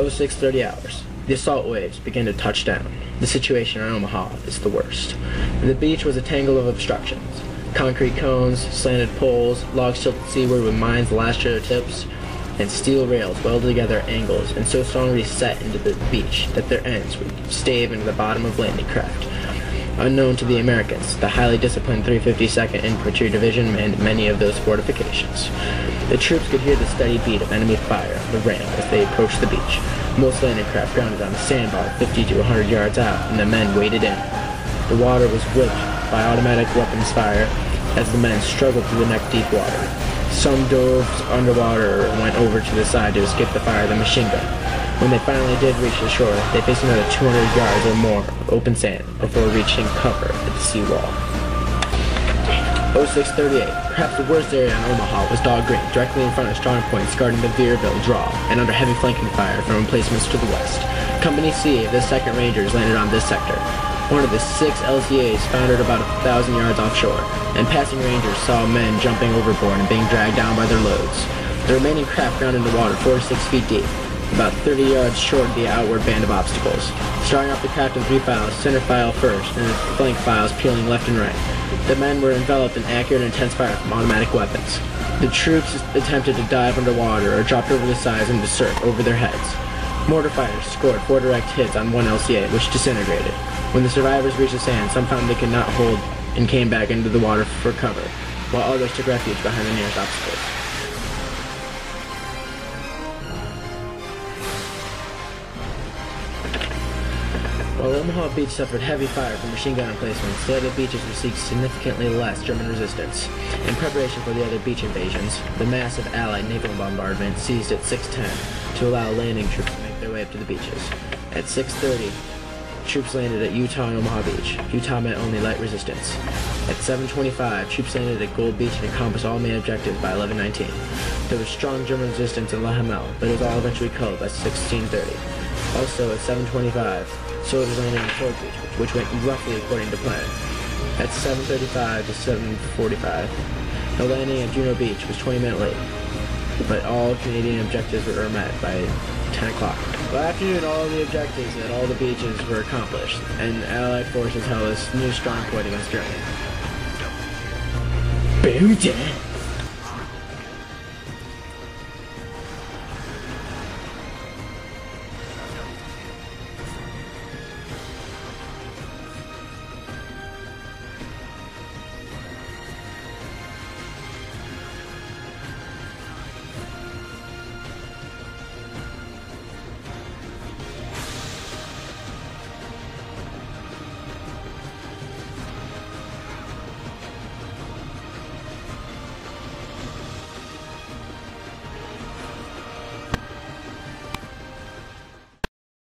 06:30 hours. The assault waves began to touch down. The situation in Omaha is the worst. The beach was a tangle of obstructions. Concrete cones, slanted poles, logs tilted seaward with mines lashed to their tips, and steel rails welded together at angles and so strongly set into the beach that their ends would stave into the bottom of landing craft. Unknown to the Americans, the highly disciplined 352nd Infantry Division manned many of those fortifications. The troops could hear the steady beat of enemy fire on the ramp as they approached the beach. Most landing craft grounded on the sandbar 50 to 100 yards out, and the men waded in. The water was whipped by automatic weapons fire as the men struggled through the neck-deep water. Some dove underwater and went over to the side to escape the fire of the machine gun. When they finally did reach the shore, they faced another 200 yards or more of open sand before reaching cover at the seawall. 06:38. Perhaps the worst area in Omaha was Dog Green, directly in front of strong points guarding the Veerville Draw, and under heavy flanking fire from emplacements to the west. Company C of the 2nd Rangers landed on this sector. One of the 6 LCAs foundered about 1,000 yards offshore, and passing Rangers saw men jumping overboard and being dragged down by their loads. The remaining craft ground into water 4 to 6 feet deep, about 30 yards short of the outward band of obstacles. Starting off the craft in 3 files, center file first, and the flank files peeling left and right. The men were enveloped in accurate and intense fire from automatic weapons. The troops attempted to dive underwater or dropped over the sides into surf over their heads. Mortar fire scored 4 direct hits on one LCA, which disintegrated. When the survivors reached the sand, some found they could not hold and came back into the water for cover, while others took refuge behind the nearest obstacles. While Omaha Beach suffered heavy fire from machine gun emplacements, the other beaches received significantly less German resistance. In preparation for the other beach invasions, the massive Allied naval bombardment ceased at 6:10 to allow landing troops to make their way up to the beaches. At 6:30, troops landed at Utah and Omaha Beach. Utah met only light resistance. At 7:25, troops landed at Gold Beach and encompassed all main objectives by 11:19. There was strong German resistance in La Hamel, but it was all eventually killed by 16:30. Also at 7:25, soldiers landed in Fort Beach, which went roughly according to plan. At 7:35 to 7:45, the landing at Juno Beach was 20 minutes late, but all Canadian objectives were met by 10 o'clock. By afternoon, all the objectives at all the beaches were accomplished, and Allied forces held a new strong point against Germany. Boom,